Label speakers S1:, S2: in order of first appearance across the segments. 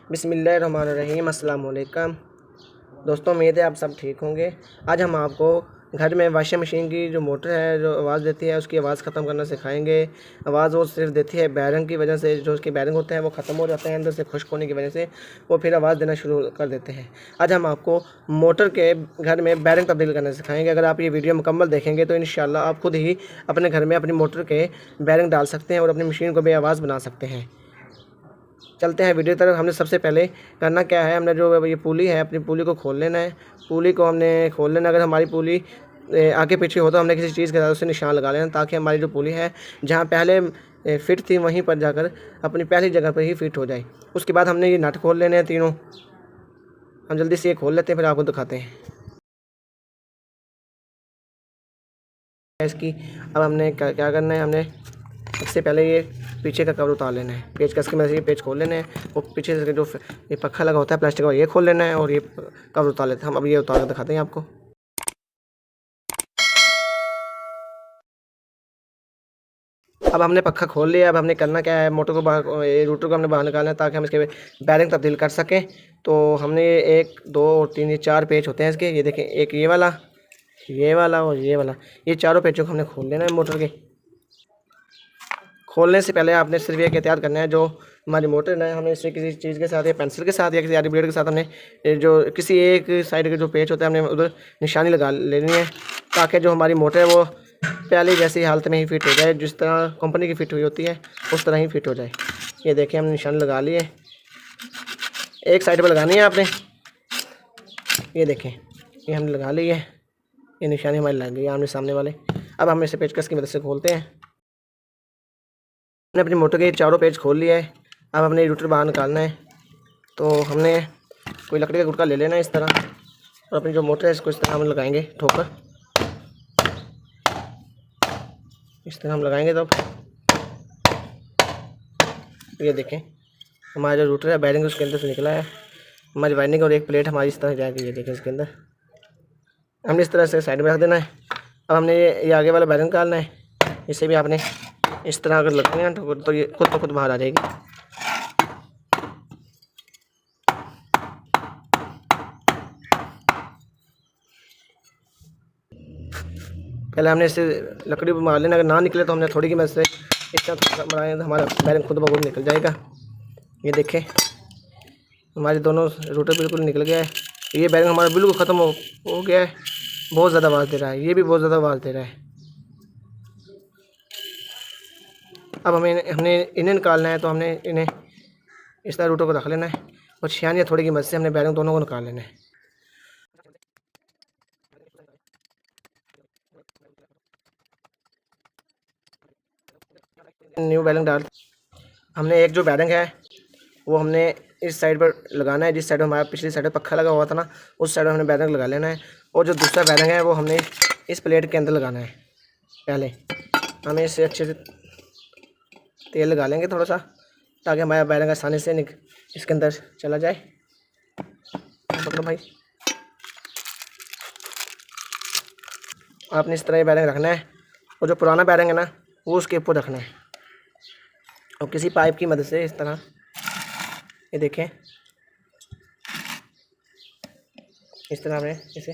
S1: बिस्मिल्लाहिर्रहमानिर्रहीम। अस्सलाम वालेकुम दोस्तों, उम्मीद है आप सब ठीक होंगे। आज हम आपको घर में वॉशिंग मशीन की जो मोटर है जो आवाज़ देती है उसकी आवाज़ ख़त्म करना सिखाएंगे। आवाज़ वो सिर्फ देती है बैरिंग की वजह से, जो उसके बैरिंग होते हैं वो ख़त्म हो जाते हैं अंदर से खुश्क होने की वजह से, वो फिर आवाज़ देना शुरू कर देते हैं। आज हम आपको मोटर के घर में बैरिंग तब्दील करना सिखाएंगे। अगर आप ये वीडियो मुकम्मल देखेंगे तो इंशाल्लाह आप खुद ही अपने घर में अपनी मोटर के बैरिंग डाल सकते हैं और अपनी मशीन को बेआवाज़ बना सकते हैं। चलते हैं वीडियो तरफ। हमने सबसे पहले करना क्या है, हमने जो ये पुली है अपनी पुली को खोल लेना है। पुली को हमने खोल लेना। अगर हमारी पुली आगे पीछे हो तो हमने किसी चीज़ के साथ उसे निशान लगा लेना, ताकि हमारी जो पुली है जहाँ पहले फिट थी वहीं पर जाकर अपनी पहली जगह पर ही फिट हो जाए। उसके बाद हमने ये नट खोल लेने हैं तीनों। हम जल्दी से ये खोल लेते हैं, फिर आपको दिखाते हैं इसकी। अब हमने क्या करना है, हमने सबसे पहले ये पीछे का कवर उतार लेना है। पेच कस के मदद से ये पेच खोल लेना है। वो पीछे से जो ये पक्खा लगा होता है प्लास्टिक का, ये खोल लेना है और ये कवर उतार लेते हैं हम। अब ये उतार कर दिखाते हैं आपको। अब हमने पक्खा खोल लिया। अब हमने करना क्या है, मोटर को बाहर, ये रूटर को हमने बाहर निकालना है ताकि हम इसके बैरिंग तब्दील कर सकें। तो हमने 1 2 और 3 ये 4 पेच होते हैं इसके। ये देखें, एक ये वाला और ये वाला, ये चारों पेचों को हमने खोल लेना है मोटर के। खोलने से पहले आपने सिर्फ एक एहतियात करना है, जो हमारी मोटर है हमें इसे किसी चीज़ के साथ या पेंसिल के साथ या किसी आरी ब्लेड के साथ हमने जो किसी एक साइड के जो पेच होता है हमने उधर निशानी लगा लेनी है, ताकि जो हमारी मोटर है वो पहले जैसी हालत में ही फिट हो जाए, जिस तरह कंपनी की फ़िट हुई होती है उस तरह ही फिट हो जाए। ये देखें, हमने निशानी लगा ली है। एक साइड पर लगानी है आपने। ये देखें, ये हमने लगा ली है। ये निशानी हमारी लग गई है आमने सामने वाले। अब हम इसे पेचकस की मदद से खोलते हैं। हमने अपनी मोटर के चारों पेच खोल लिया है। अब हमने रूटर बाहर निकालना है। तो हमने कोई लकड़ी का गुटका ले लेना है इस तरह, और अपनी जो मोटर है इसको इस तरह हम लगाएंगे ठोकर। इस तरह हम लगाएंगे तब ये देखें हमारा जो रूटर है बैरिंग उसके अंदर से निकला है। हमारी वाइंडिंग और एक प्लेट हमारी इस तरह जाएगी। ये देखें, इसके अंदर हमने इस तरह से साइड में रख देना है। अब हमने ये आगे वाला बैरिंग निकालना है। इसे भी आपने इस तरह अगर लगते हैं तो ये खुद बाहर आ जाएगी। पहले हमने इसे लकड़ी पर मार लेना। अगर ना निकले तो हमने थोड़ी की मदद से इस तरह मारेंगे तो हमारा बैरिंग खुद ब खुद निकल जाएगा। ये देखें, हमारे दोनों रूटर बिल्कुल निकल गया है। ये बैरिंग हमारा बिल्कुल ख़त्म हो गया है। बहुत ज़्यादा आवाज़ दे रहा है, ये भी बहुत ज़्यादा आवाज़ दे रहा है। अब हमने इन्हें निकालना है, तो हमने इन्हें इस तरह रूटर को रख लेना है और छियान या थोड़ी की मदद से हमने बैरिंग दोनों को निकाल लेना है। न्यू बैरिंग डाल हमने एक जो बैरिंग है वो हमने इस साइड पर लगाना है, जिस साइड में हमारा पिछली साइड पर पक्खा लगा हुआ था ना, उस साइड में हमने बैरिंग लगा लेना है। और जो दूसरा बैरिंग है वो हमने इस प्लेट के अंदर लगाना है। पहले हमें इससे अच्छे से तेल लगा लेंगे थोड़ा सा, ताकि हमारा बैरिंग आसानी से इसके अंदर चला जाए। पकड़ो भाई। आपने इस तरह ये बैरिंग रखना है, और जो पुराना बैरिंग है ना वो उसके ऊपर रखना है, और किसी पाइप की मदद से इस तरह, ये देखें इस तरह हमें इसे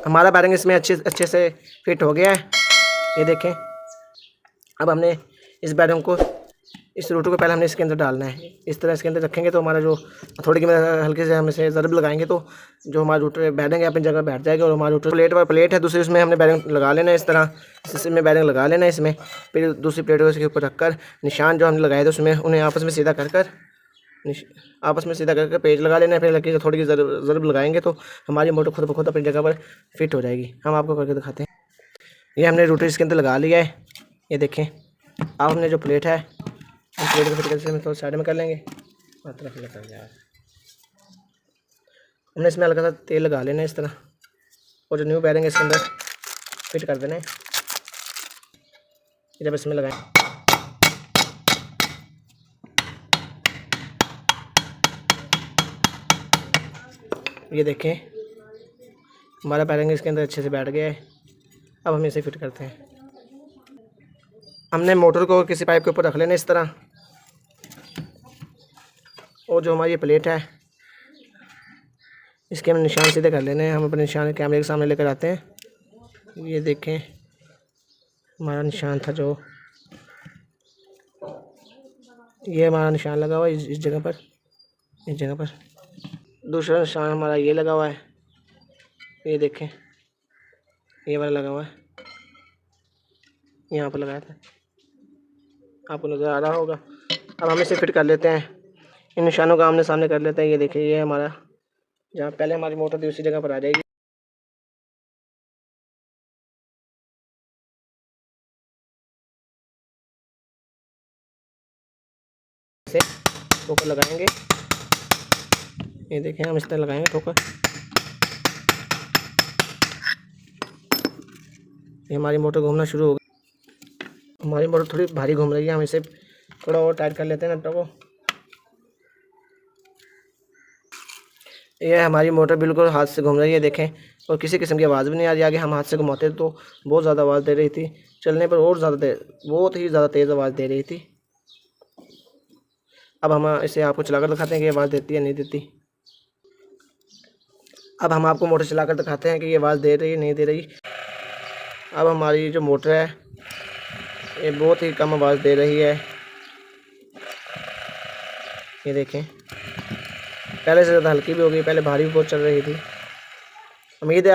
S1: हमारा बैरिंग इसमें अच्छे से फिट हो गया है। ये देखें, अब हमने इस बैरिंग को, इस रूटर को पहले हमने इसके अंदर डालना है। इस तरह इसके अंदर रखेंगे तो हमारा जो थोड़ी की हल्के से हम इसे ज़रब लगाएंगे तो जो हमारा रूटर बैरिंग है अपनी जगह बैठ जाएगा। और हमारा रूटर प्लेट है दूसरी, उसमें हमने बैरिंग लगा लेना है। इस तरह इसमें बैरिंग लगा लेना है इसमें। फिर दूसरी प्लेट को इसके ऊपर रखकर निशान जो हमने लगाए थे उसमें उन्हें आपस में सीधा कर पेज लगा लेना है। फिर लकड़ी से थोड़ी ज़रब लगाएंगे तो हमारी मोटर खुद ब खुद अपनी जगह पर फिट हो जाएगी। हम आपको करके दिखाते हैं। ये हमने रूटर इसके अंदर लगा लिया है। ये देखें, अब हमने जो प्लेट है उस प्लेट को फिट करके हम थोड़ा साइड में कर लेंगे। हमने इसमें हल्का सा तेल लगा लेना है इस तरह, और जो न्यू बैरिंग है इसके अंदर फिट कर देना है। जब इसमें लगाएं ये देखें, हमारा बैरिंग इसके अंदर अच्छे से बैठ गया है। अब हम इसे फिट करते हैं। हमने मोटर को किसी पाइप के ऊपर रख लेना इस तरह, और जो हमारी प्लेट है इसके हम निशान सीधे कर लेने हैं। हम अपने निशान कैमरे के सामने लेकर आते हैं। ये देखें हमारा निशान था, जो ये हमारा निशान लगा हुआ है इस जगह पर, इस जगह पर। दूसरा निशान हमारा ये लगा हुआ है, ये देखें ये वाला लगा हुआ है, यहाँ पर लगाया था, आपको नज़र आ रहा होगा। अब हम इसे फिट कर लेते हैं। इन निशानों का आमने सामने कर लेते हैं। ये देखिए ये हमारा, जहाँ पहले हमारी मोटर थी उसी जगह पर आ जाएगी। इसे ठोकर लगाएंगे, ये देखें हम इस तरह लगाएंगे ठोकर। ये हमारी मोटर घूमना शुरू हो गई। हमारी मोटर थोड़ी भारी घूम रही है, हम इसे थोड़ा और टाइट कर लेते हैं नटों को। ये हमारी मोटर बिल्कुल हाथ से घूम रही है देखें, और किसी किस्म की आवाज़ भी नहीं आ रही। आगे हम हाथ से घुमाते तो बहुत ज़्यादा आवाज़ दे रही थी, चलने पर और ज़्यादा बहुत ही ज़्यादा तेज़ आवाज़ दे रही थी। अब हम इसे आपको चलाकर दिखाते हैं कि आवाज़ देती है नहीं देती। अब हम आपको मोटर चलाकर दिखाते हैं कि ये आवाज़ दे रही है नहीं दे रही। अब हमारी जो मोटर है ये बहुत ही कम आवाज़ दे रही है, ये देखें। पहले से ज़्यादा हल्की भी हो गई, पहले भारी भी बहुत चल रही थी। उम्मीद है